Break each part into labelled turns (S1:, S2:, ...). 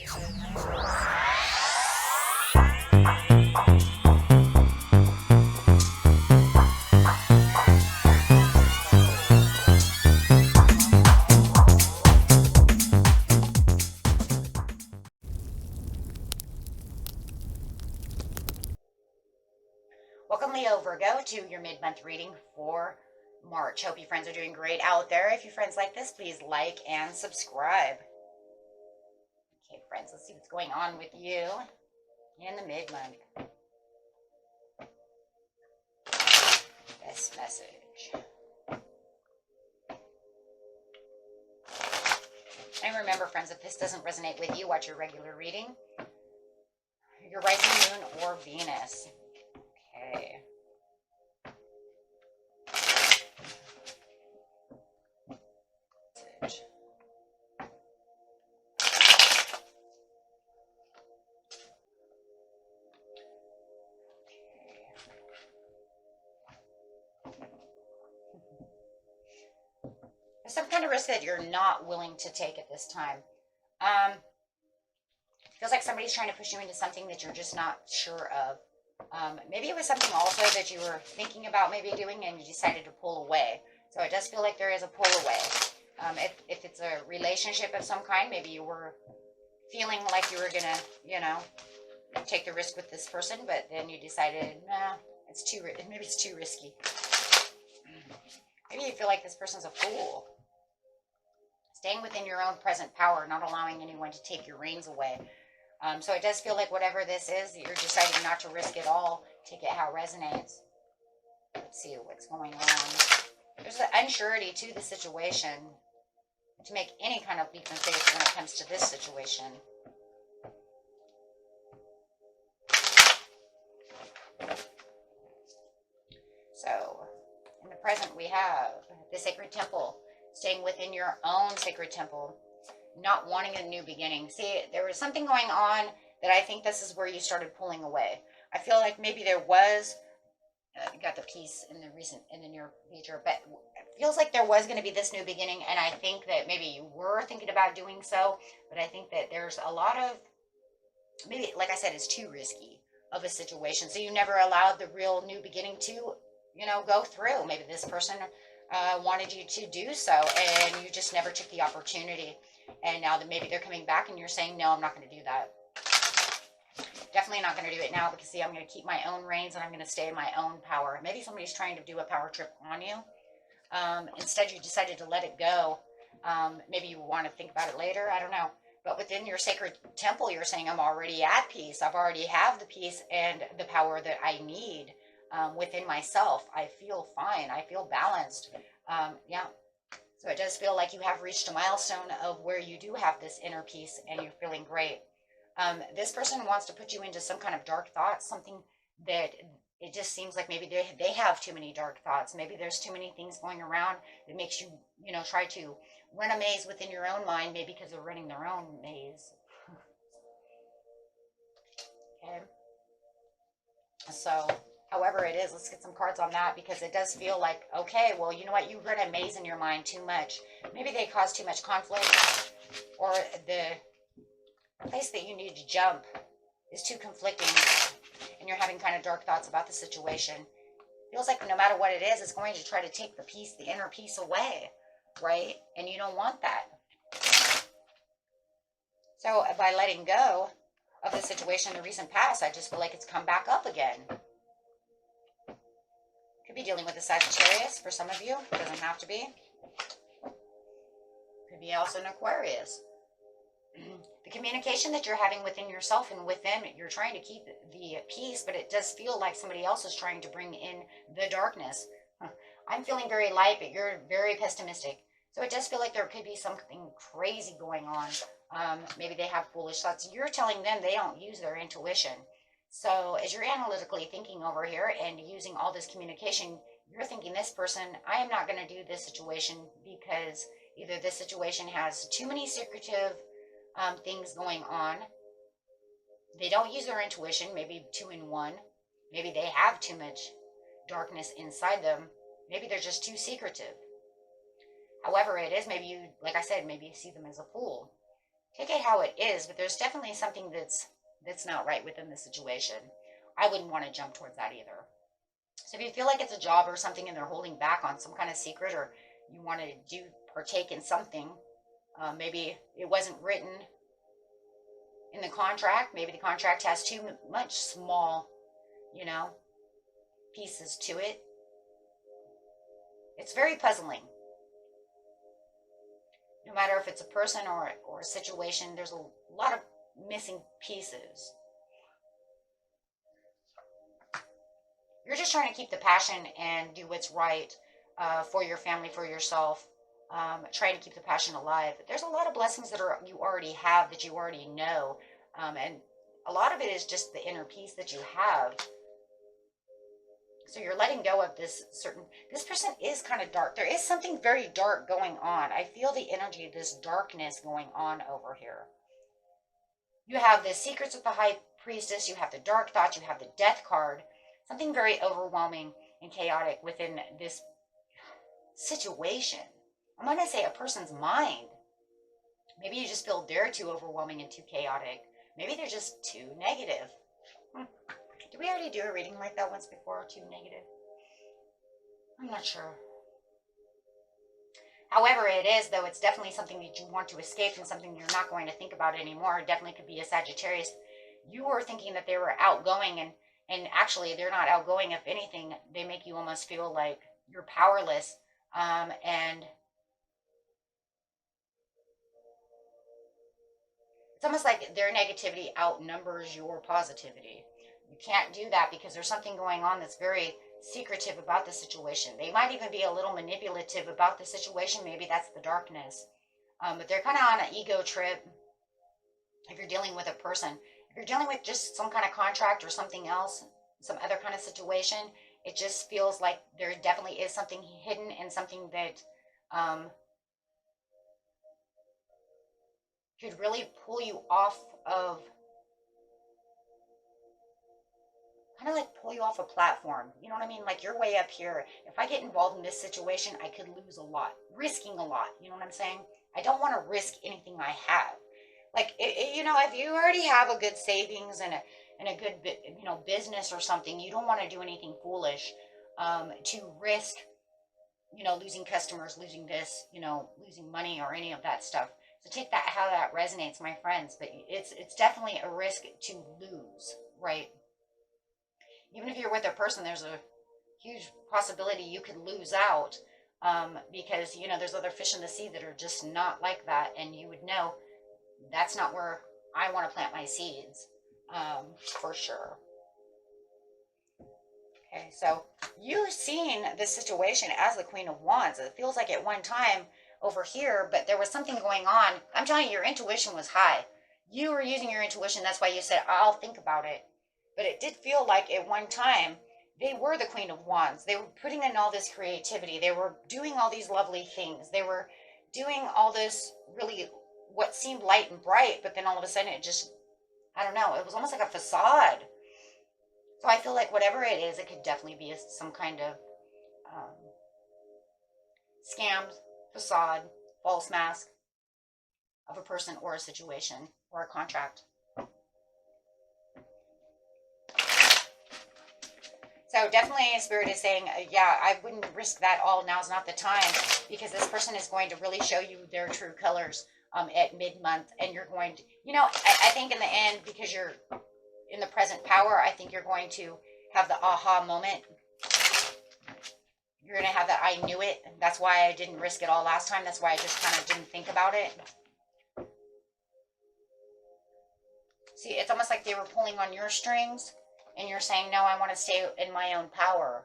S1: Welcome, Leo Virgo, to your mid-month reading for March. Hope you friends are doing great out there. If you friends like this, please like and subscribe. Okay, friends, let's see what's going on with you in the mid-month. Best message. And remember, friends, if this doesn't resonate with you, watch your regular reading. Your rising moon or Venus. Okay. There's some kind of risk that you're not willing to take at this time. Feels like somebody's trying to push you into something that you're just not sure of. Maybe it was something also that you were thinking about maybe doing and you decided to pull away. So it does feel like there is a pull away. If it's a relationship of some kind, maybe you were feeling like you were going to, take the risk with this person, but then you decided, nah, maybe it's too risky. Maybe you feel like this person's a fool. Staying within your own present power, not allowing anyone to take your reins away. So it does feel like whatever this is, you're deciding not to risk it all. Take it how it resonates. Let's see what's going on. There's an unsurety to the situation to make any kind of leap in faith when it comes to this situation. So, in the present we have the sacred temple. Staying within your own sacred temple. Not wanting a new beginning. See, there was something going on that I think this is where you started pulling away. I feel like maybe there was, got the peace in the near future, but it feels like there was going to be this new beginning, and I think that maybe you were thinking about doing so, but I think that there's a lot of, maybe, like I said, it's too risky of a situation, so you never allowed the real new beginning to, go through. Maybe this person wanted you to do so, and you just never took the opportunity. And now that maybe they're coming back and you're saying, no, I'm not going to do that. Definitely not going to do it now because, see, I'm going to keep my own reins and I'm going to stay in my own power. Maybe somebody's trying to do a power trip on you. Instead, you decided to let it go. Maybe you want to think about it later. I don't know. But within your sacred temple, you're saying, I'm already at peace. I've already have the peace and the power that I need within myself. I feel fine. I feel balanced. Yeah. So it does feel like you have reached a milestone of where you do have this inner peace and you're feeling great. This person wants to put you into some kind of dark thoughts, something that it just seems like maybe they have too many dark thoughts. Maybe there's too many things going around that makes you, try to run a maze within your own mind, maybe because they're running their own maze. Okay. So, however it is, let's get some cards on that because it does feel like, okay, well, you know what? You run a maze in your mind too much. Maybe they cause too much conflict, or the place that you need to jump is too conflicting and you're having kind of dark thoughts about the situation. Feels like no matter what it is, it's going to try to take the peace, the inner peace away, right? And you don't want that. So by letting go of the situation in the recent past, I just feel like it's come back up again. Could be dealing with a Sagittarius for some of you. Doesn't have to be. Could be also an Aquarius. The communication that you're having within yourself and within, you're trying to keep the peace, but it does feel like somebody else is trying to bring in the darkness. I'm feeling very light, but you're very pessimistic. So it does feel like there could be something crazy going on. Maybe they have foolish thoughts. You're telling them they don't use their intuition. So as you're analytically thinking over here and using all this communication, you're thinking this person, I am not going to do this situation because either this situation has too many secretive things going on. They don't use their intuition, maybe 2 in 1. Maybe they have too much darkness inside them. Maybe they're just too secretive. However it is, maybe you, like I said, maybe you see them as a fool. take it how it is, but there's definitely something that's not right within the situation. I wouldn't want to jump towards that either. So if you feel like it's a job or something and they're holding back on some kind of secret, or you want to partake in something, maybe it wasn't written in the contract. Maybe the contract has too much small, pieces to it. It's very puzzling. No matter if it's a person or a situation, there's a lot of missing pieces. You're just trying to keep the passion and do what's right for your family, for yourself. Trying to keep the passion alive. There's a lot of blessings that you already have, that you already know. And a lot of it is just the inner peace that you have. So you're letting go of this person is kind of dark. There is something very dark going on. I feel the energy of this darkness going on over here. You have the secrets with the high priestess. You have the dark thoughts. You have the death card. Something very overwhelming and chaotic within this situation. I'm going to say a person's mind. Maybe you just feel they're too overwhelming and too chaotic. Maybe they're just too negative. Did we already do a reading like that once before? Too negative? I'm not sure. However it is, though, it's definitely something that you want to escape and something you're not going to think about anymore. It definitely could be a Sagittarius. You were thinking that they were outgoing, and actually they're not outgoing. If anything, they make you almost feel like you're powerless. And it's almost like their negativity outnumbers your positivity. You can't do that because there's something going on that's very secretive about the situation. They might even be a little manipulative about the situation. Maybe that's the darkness. But they're kind of on an ego trip. If you're dealing with a person, if you're dealing with just some kind of contract or something else, some other kind of situation, it just feels like there definitely is something hidden and something that could really pull you off of, kind of like pull you off a platform. You know what I mean? Like, you're way up here. If I get involved in this situation, I could lose a lot, risking a lot. You know what I'm saying? I don't want to risk anything I have. Like, if you already have a good savings and a good, business or something, you don't want to do anything foolish to risk, losing customers, losing this, losing money or any of that stuff. So take that how that resonates, my friends. But it's definitely a risk to lose, right? Even if you're with a person, there's a huge possibility you could lose out because, there's other fish in the sea that are just not like that. And you would know that's not where I want to plant my seeds, for sure. Okay, so you've seen this situation as the Queen of Wands. It feels like at one time over here, but there was something going on. I'm telling you, your intuition was high. You were using your intuition. That's why you said, I'll think about it. But it did feel like at one time they were the Queen of Wands. They were putting in all this creativity. They were doing all these lovely things. They were doing all this really what seemed light and bright, but then all of a sudden it just, I don't know, it was almost like a facade. So I feel like whatever it is, it could definitely be some kind of scam, facade, false mask of a person or a situation or a contract. So definitely Spirit is saying, yeah, I wouldn't risk that all. Now's not the time, because this person is going to really show you their true colors at mid-month. And you're going to, I think in the end, because you're in the present power, I think you're going to have the aha moment. You're going to have that I knew it. That's why I didn't risk it all last time. That's why I just kind of didn't think about it. See, it's almost like they were pulling on your strings. And you're saying, no, I want to stay in my own power.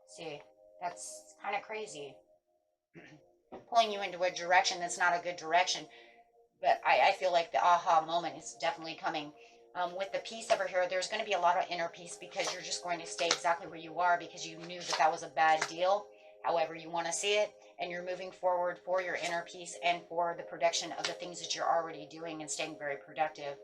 S1: See, that's kind of crazy. Pulling you into a direction that's not a good direction. But I feel like the aha moment is definitely coming. With the peace over here, there's going to be a lot of inner peace because you're just going to stay exactly where you are because you knew that was a bad deal. However you want to see it. And you're moving forward for your inner peace and for the production of the things that you're already doing and staying very productive.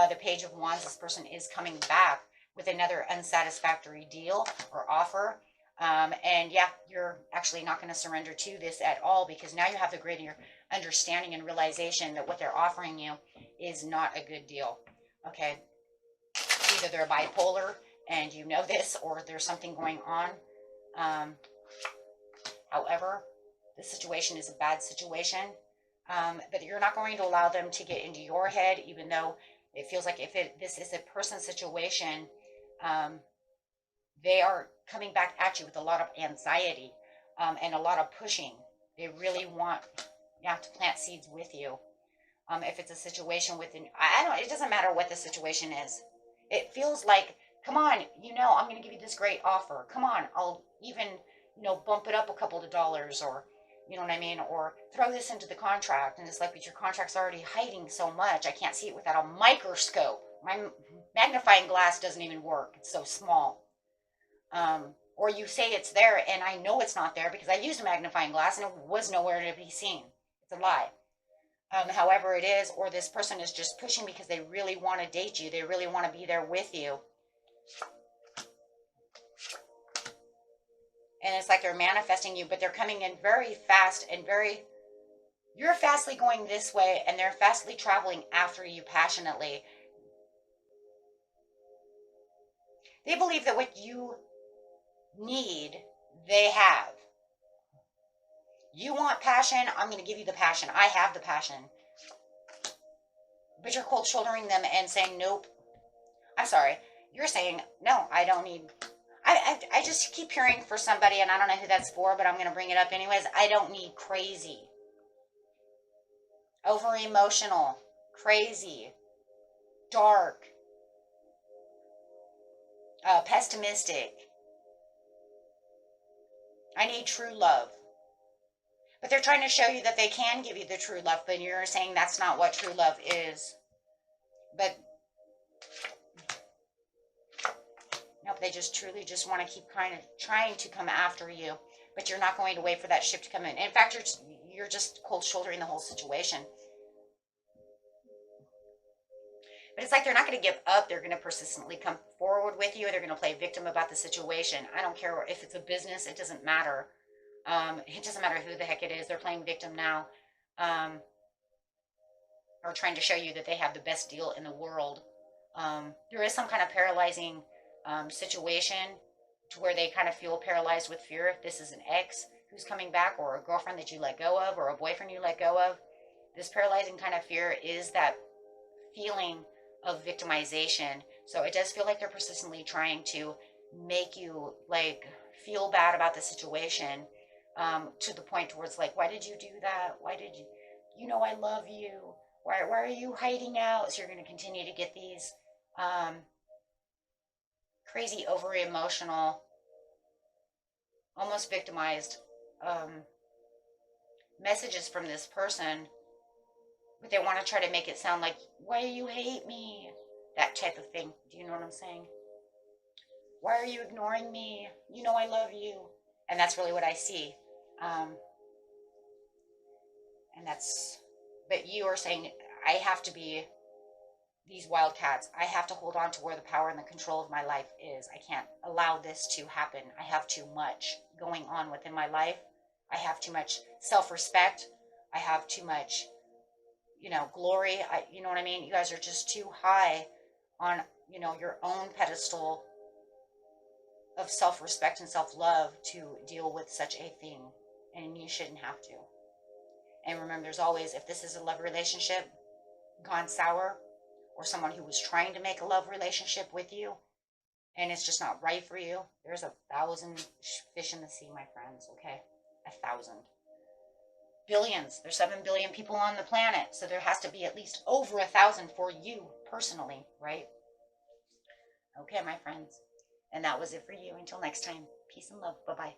S1: The Page of Wands, this person is coming back with another unsatisfactory deal or offer. And yeah, you're actually not going to surrender to this at all, because now you have the greater understanding and realization that what they're offering you is not a good deal. Okay. Either they're bipolar and you know this, or there's something going on. However, the situation is a bad situation. But you're not going to allow them to get into your head, even though it feels like this is a person's situation, they are coming back at you with a lot of anxiety, and a lot of pushing. They really want to plant seeds with you. If it's a situation within, it doesn't matter what the situation is. It feels like, come on, I'm going to give you this great offer. Come on, I'll even, bump it up a couple of dollars, or, you know what I mean? Or throw this into the contract. And it's like, but your contract's already hiding so much. I can't see it without a microscope. My magnifying glass doesn't even work. It's so small. Or you say it's there and I know it's not there because I used a magnifying glass and it was nowhere to be seen. It's a lie. However it is, or this person is just pushing because they really want to date you. They really want to be there with you. And it's like they're manifesting you, but they're coming in very fast and you're fastly going this way and they're fastly traveling after you passionately. They believe that what you need, they have. You want passion, I'm going to give you the passion. I have the passion. But you're cold shouldering them and saying, nope. I'm sorry. You're saying, no, I don't need. I just keep hearing for somebody, and I don't know who that's for, but I'm going to bring it up anyways. I don't need crazy. Over emotional. Crazy. Dark. Pessimistic. I need true love. But they're trying to show you that they can give you the true love, but you're saying that's not what true love is. But nope, they just truly just want to keep kind of trying to come after you, but you're not going to wait for that ship to come in. In fact, you're just cold shouldering the whole situation. But it's like they're not going to give up. They're going to persistently come forward with you. They're going to play victim about the situation. I don't care if it's a business. It doesn't matter. It doesn't matter who the heck it is. They're playing victim now. Or trying to show you that they have the best deal in the world. There is some kind of paralyzing situation to where they kind of feel paralyzed with fear. If this is an ex who's coming back, or a girlfriend that you let go of, or a boyfriend you let go of, this paralyzing kind of fear is that feeling of victimization. So it does feel like they're persistently trying to make you like feel bad about the situation, to the point towards like, why did you do that? Why did you, I love you. Why are you hiding out? So you're going to continue to get these crazy, over emotional, almost victimized messages from this person. But they want to try to make it sound like, why do you hate me? That type of thing. Do you know what I'm saying? Why are you ignoring me? I love you. And that's really what I see. But you are saying, I have to be these wildcats. I have to hold on to where the power and the control of my life is. I can't allow this to happen. I have too much going on within my life. I have too much self-respect. I have too much, glory. You know what I mean? You guys are just too high on, your own pedestal of self-respect and self-love to deal with such a thing. And you shouldn't have to. And remember, there's always, if this is a love relationship gone sour, or someone who was trying to make a love relationship with you, and it's just not right for you, there's 1,000 fish in the sea, my friends, okay? 1,000. Billions. There's 7 billion people on the planet, so there has to be at least over 1,000 for you personally, right? Okay, my friends. And that was it for you. Until next time, peace and love. Bye-bye.